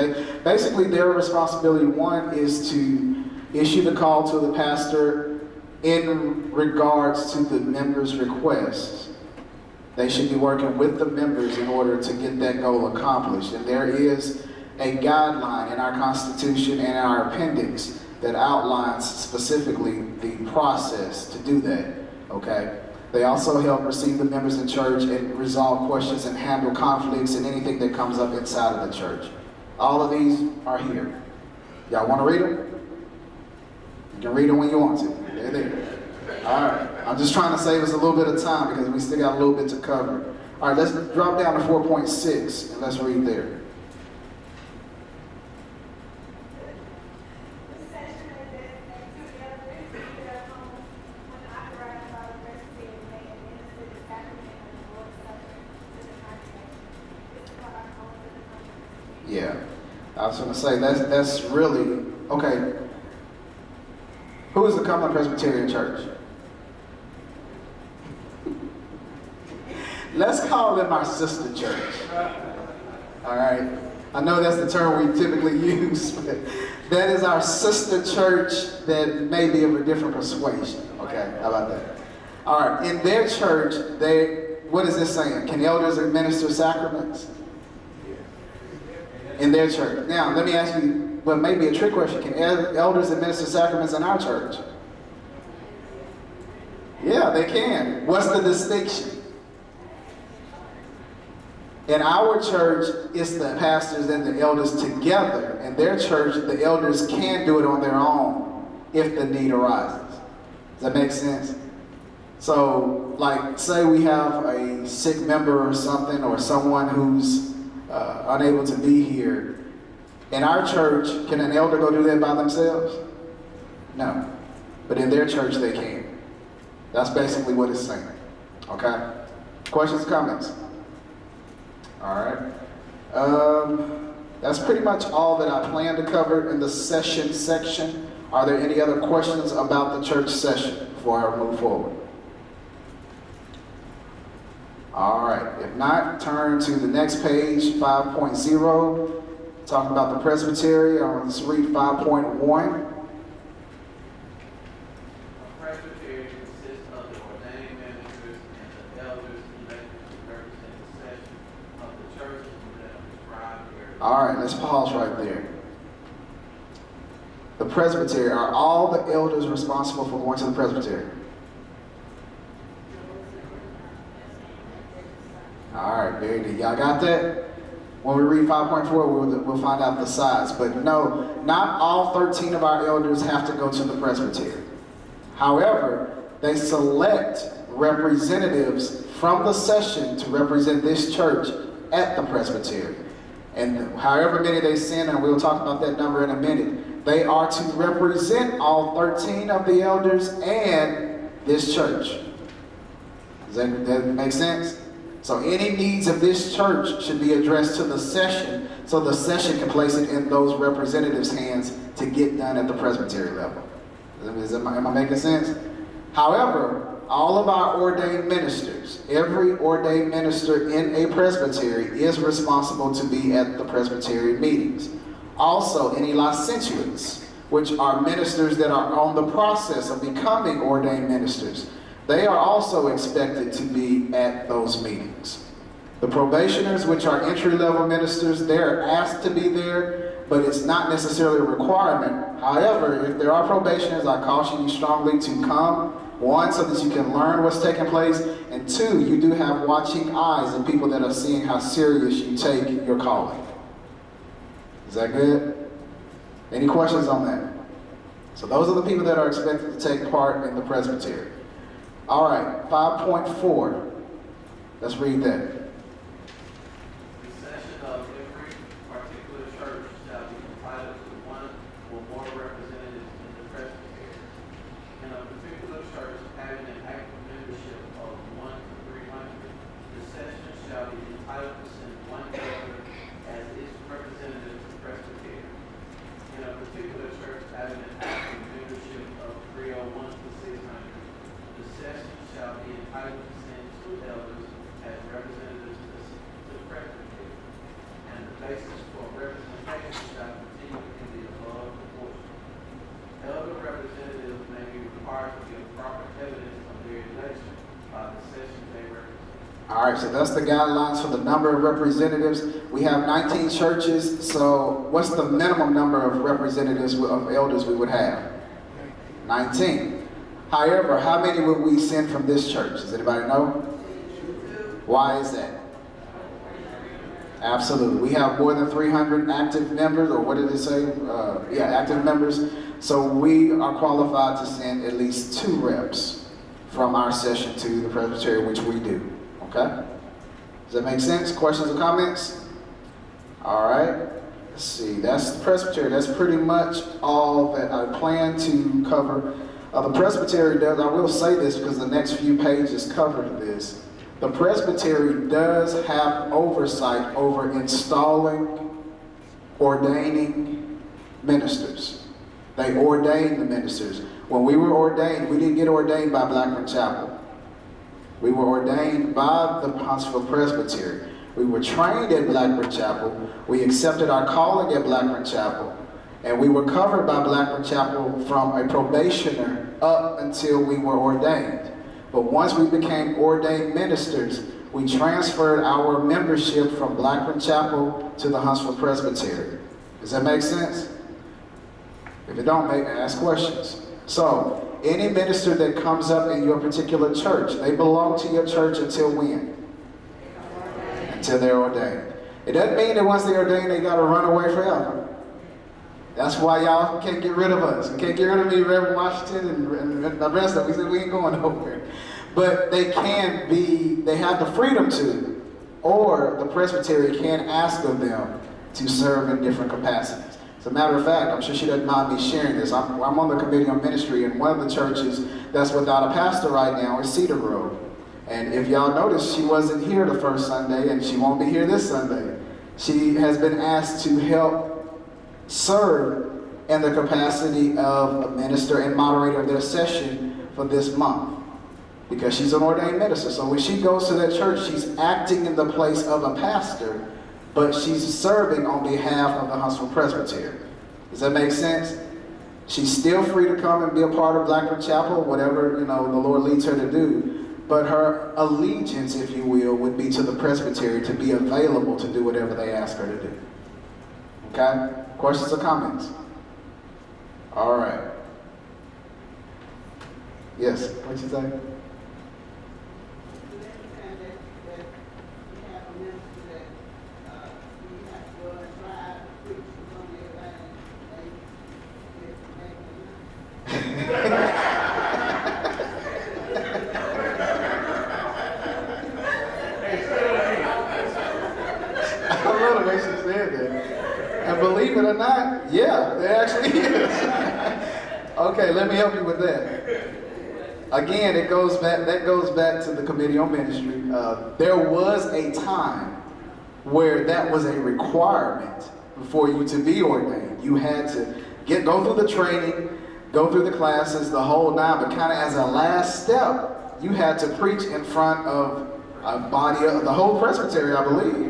basically their responsibility. 1 is to issue the call to the pastor in regards to the members' requests. They should be working with the members in order to get that goal accomplished. And there is a guideline in our Constitution and in our appendix that outlines specifically the process to do that. Okay? They also help receive the members in church and resolve questions and handle conflicts and anything that comes up inside of the church. All of these are here. Y'all want to read them? You can read them when you want to. They're there. All right. I'm just trying to save us a little bit of time because we still got a little bit to cover. All right, let's drop down to 4.6 and let's read there. Yeah, I was going to say that's really okay. Who is the Cumberland Presbyterian Church? Let's call them our sister church. All right, I know that's the term we typically use, but that is our sister church that may be of a different persuasion. Okay, how about that? All right, in their church, what is this saying? Can elders administer sacraments? In their church. Now, let me ask you what may be a trick question. Can elders administer sacraments in our church? Yeah, they can. What's the distinction? In our church, it's the pastors and the elders together. In their church, the elders can do it on their own if the need arises. Does that make sense? So, like, say we have a sick member or something, or someone who's unable to be here. In our church, can an elder go do that by themselves? No. But in their church, they can. That's basically what it's saying. Okay? Questions, comments? All right. That's pretty much all that I plan to cover in the session section. Are there any other questions about the church session before I move forward? All right. If not, turn to the next page, 5.0. Talking about the presbytery. Let's read 5.1. Presbytery consists of the ordained ministers and the elders elected to represent the session of the church that are described here. All right, let's pause right there. The presbytery, are all the elders responsible for going to the presbytery? All right, very good. Y'all got that? When we read 5.4, we'll find out the size. But no, not all 13 of our elders have to go to the presbytery. However, they select representatives from the session to represent this church at the presbytery. And however many they send, and we'll talk about that number in a minute, they are to represent all 13 of the elders and this church. Does that make sense? So any needs of this church should be addressed to the session, so the session can place it in those representatives' hands to get done at the presbytery level. Am I making sense? However, all of our ordained ministers, every ordained minister in a presbytery is responsible to be at the presbytery meetings. Also, any licentiates, which are ministers that are on the process of becoming ordained ministers, they are also expected to be at those meetings. The probationers, which are entry-level ministers, they're asked to be there, but it's not necessarily a requirement. However, if there are probationers, I caution you strongly to come. One, so that you can learn what's taking place, and two, you do have watching eyes and people that are seeing how serious you take your calling. Is that good? Any questions on that? So those are the people that are expected to take part in the presbytery. All right, 5.4. Let's read that. The session of every particular church shall be entitled to one or more representatives in the presbytery. In a particular church having an active membership of 1 to 300, the session shall be entitled to send one elder as its representative to the presbytery. In a particular church having an active membership of 301 to 600, the session shall be entitled to send 2 elders as representatives to the presbytery, and the basis for representation shall continue in the above proportion. Elder representatives may be required to give proper evidence of their election by the session they represent. All right, so that's the guidelines for the number of representatives. We have 19 churches, so what's the minimum number of representatives of elders we would have? 19. However, how many would we send from this church? Does anybody know? Why is that? Absolutely. We have more than 300 active members, or what did it say? Active members. So we are qualified to send at least 2 reps from our session to the presbytery, which we do. Okay? Does that make sense? Questions or comments? All right. Let's see. That's the presbytery. That's pretty much all that I plan to cover. The presbytery does, I will say this because the next few pages cover this. The presbytery does have oversight over installing, ordaining ministers. They ordain the ministers. When we were ordained, we didn't get ordained by Blackburn Chapel. We were ordained by the Huntsville Presbytery. We were trained at Blackburn Chapel. We accepted our calling at Blackburn Chapel. And we were covered by Blackburn Chapel from a probationer up until we were ordained. But once we became ordained ministers, we transferred our membership from Blackburn Chapel to the Huntsville Presbytery. Does that make sense? If it don't make, ask questions. So, any minister that comes up in your particular church, they belong to your church until when? Until they're ordained. It doesn't mean that once they're ordained, they got to run away forever. That's why y'all can't get rid of us. You can't get rid of me, Reverend Washington, and the rest of them. We said we ain't going nowhere. But they can be, they have the freedom to, or the presbytery can ask of them to serve in different capacities. As a matter of fact, I'm sure she doesn't mind me sharing this. I'm on the committee on ministry, and one of the churches that's without a pastor right now is Cedar Grove. And if y'all notice, she wasn't here the first Sunday, and she won't be here this Sunday. She has been asked to help serve in the capacity of a minister and moderator of their session for this month, because she's an ordained minister. So when she goes to that church, she's acting in the place of a pastor, but she's serving on behalf of the Huntsville Presbytery. Does that make sense? She's still free to come and be a part of Blackford Chapel, whatever the Lord leads her to do. But her allegiance, if you will, would be to the presbytery, to be available to do whatever they ask her to do. Okay? Questions or comments? All right. Yes, what you say? Believe it or not, yeah, there actually is. Okay, let me help you with that. Again, that goes back to the Committee on Ministry. There was a time where that was a requirement for you to be ordained. You had to go through the training, go through the classes, the whole nine, but kind of as a last step, you had to preach in front of a body of the whole presbytery, I believe.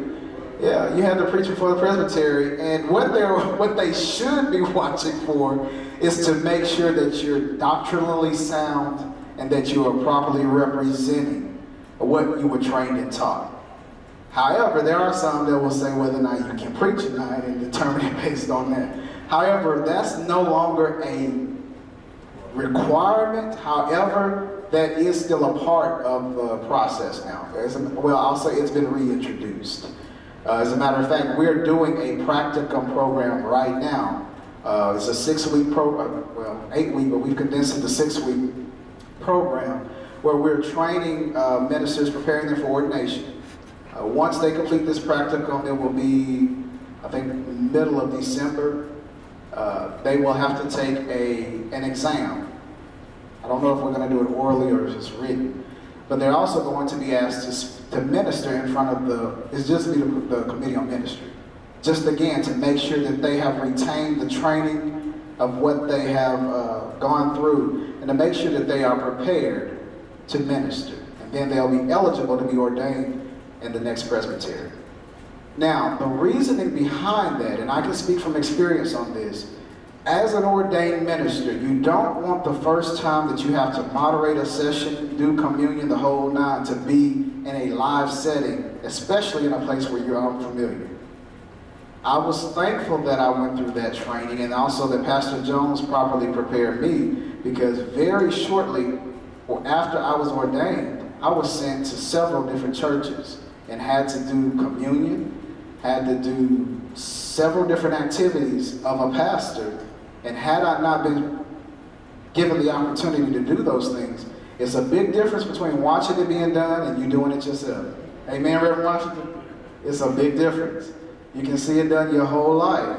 Yeah, you had to preach before the presbytery, and what they should be watching for is to make sure that you're doctrinally sound and that you are properly representing what you were trained and taught. However, there are some that will say whether or not you can preach or not and determine it based on that. However, that's no longer a requirement. However, that is still a part of the process now. Well, I'll say it's been reintroduced. As a matter of fact, we're doing a practicum program right now. It's a 6-week program, well, 8-week, but we've condensed it to 6-week program where we're training ministers, preparing them for ordination. Once they complete this practicum, it will be, I think, middle of December. They will have to take an exam. I don't know if we're going to do it orally or just written. But they're also going to be asked to minister in front of the Committee on Ministry. Just again, to make sure that they have retained the training of what they have gone through, and to make sure that they are prepared to minister. And then they'll be eligible to be ordained in the next presbytery. Now, the reasoning behind that, and I can speak from experience on this, as an ordained minister, you don't want the first time that you have to moderate a session, do communion, the whole nine, to be in a live setting, especially in a place where you're unfamiliar. I was thankful that I went through that training, and also that Pastor Jones properly prepared me, because very shortly after I was ordained, I was sent to several different churches and had to do communion, had to do several different activities of a pastor. And had I not been given the opportunity to do those things, it's a big difference between watching it being done and you doing it yourself. Amen, Reverend Washington? It's a big difference. You can see it done your whole life.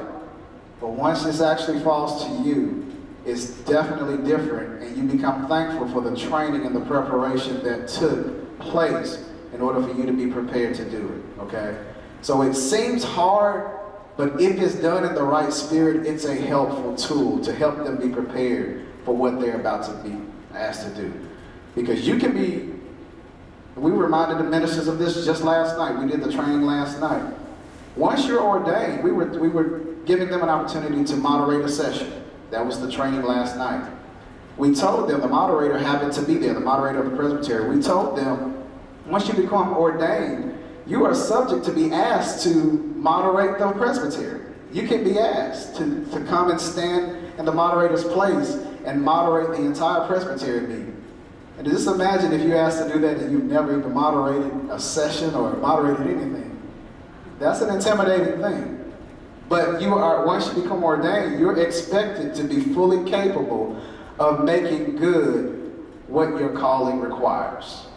But once this actually falls to you, it's definitely different, and you become thankful for the training and the preparation that took place in order for you to be prepared to do it, okay? So it seems hard, but if it's done in the right spirit, it's a helpful tool to help them be prepared for what they're about to be asked to do. Because you can be, we reminded the ministers of this just last night. We did the training last night. Once you're ordained, we were giving them an opportunity to moderate a session. That was the training last night. We told them, the moderator happened to be there, the moderator of the presbytery. We told them, once you become ordained, you are subject to be asked to moderate the presbytery. You can be asked to come and stand in the moderator's place and moderate the entire presbytery meeting. And just imagine if you're asked to do that and you've never even moderated a session or moderated anything. That's an intimidating thing. But once you become ordained, you're expected to be fully capable of making good what your calling requires.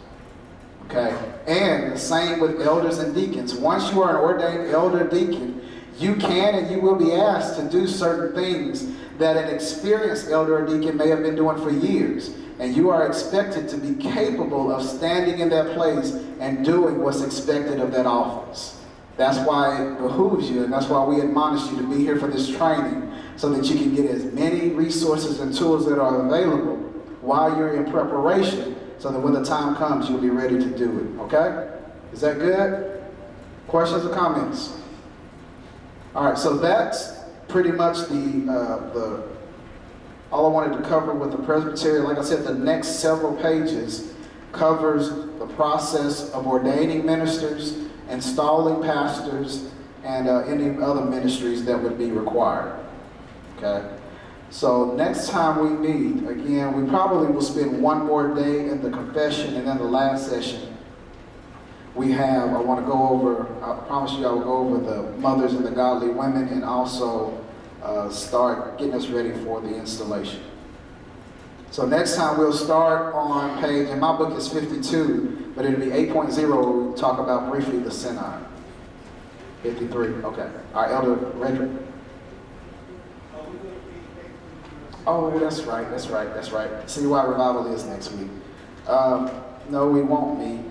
Okay? And the same with elders and deacons. Once you are an ordained elder deacon, You can and you will be asked to do certain things that an experienced elder or deacon may have been doing for years. And you are expected to be capable of standing in that place and doing what's expected of that office. That's why it behooves you, and that's why we admonish you to be here for this training, so that you can get as many resources and tools that are available while you're in preparation, so that when the time comes, you'll be ready to do it. Okay? Is that good? Questions or comments? All right, so that's pretty much all I wanted to cover with the Presbyterian. Like I said, the next several pages covers the process of ordaining ministers, installing pastors, and any other ministries that would be required. Okay? So next time we meet, again, we probably will spend one more day in the confession, and then the last session I want to go over, I promise you I will go over the mothers and the godly women, and also start getting us ready for the installation. So next time we'll start on page, and my book is 52, but it'll be 8.0 where we'll talk about briefly the synod. 53, okay. All right, Elder Redrick. Oh, that's right. See why revival is next week. No, we won't meet.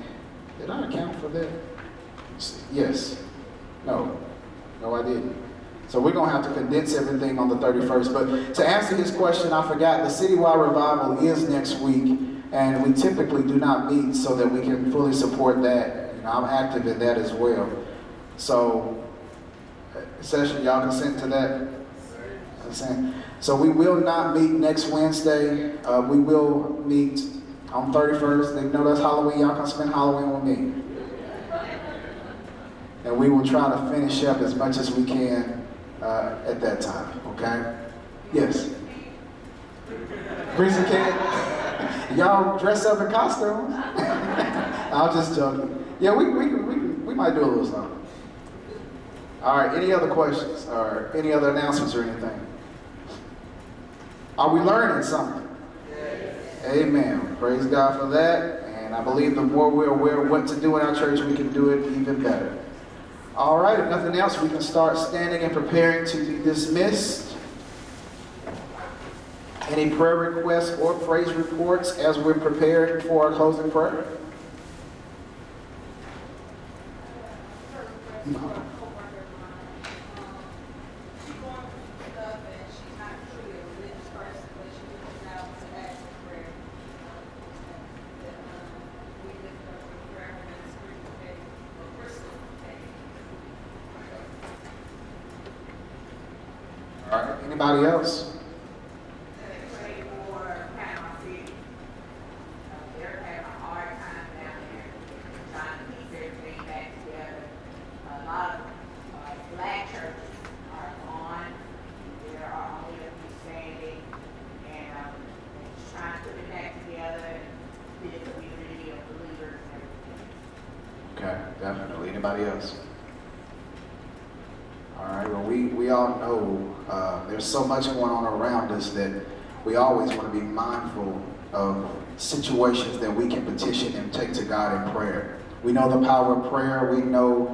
Did I account for that? Yes. No, I didn't. So we're going to have to condense everything on the 31st. But to answer his question, I forgot, the citywide revival is next week, and we typically do not meet so that we can fully support that. I'm active in that as well. So, session, y'all consent to that? Consent. So we will not meet next Wednesday. We will meet on 31st. They know that's Halloween. Y'all can spend Halloween with me. And we will try to finish up as much as we can at that time, okay? Yes? Bring some candy. Y'all dress up in costumes? I'll just joke. Yeah, we might do a little something. All right, any other questions or any other announcements or anything? Are we learning something? Yes. Amen. Praise God for that. And I believe the more we're aware of what to do in our church, we can do it even better. All right, if nothing else, we can start standing and preparing to be dismissed. Any prayer requests or praise reports as we're preparing for our closing prayer? Anybody else? Pray for Panama City. They're having a hard time down there trying to piece everything back together. A lot of black churches are gone. There are only a few standing, and they're just trying to put it back together and be a community of believers and everything. Okay, definitely. Anybody else? All right, well, we all know there's so much going on around us that we always want to be mindful of situations that we can petition and take to God in prayer. We know the power of prayer. We know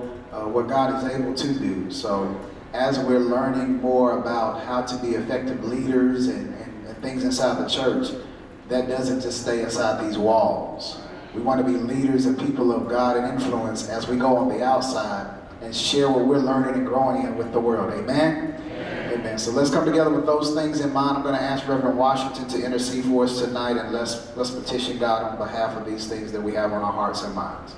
what God is able to do. So as we're learning more about how to be effective leaders and things inside the church, that doesn't just stay inside these walls. We want to be leaders and people of God and influence as we go on the outside and share what we're learning and growing in with the world. Amen? Amen. So let's come together with those things in mind. I'm going to ask Reverend Washington to intercede for us tonight, and let's petition God on behalf of these things that we have on our hearts and minds.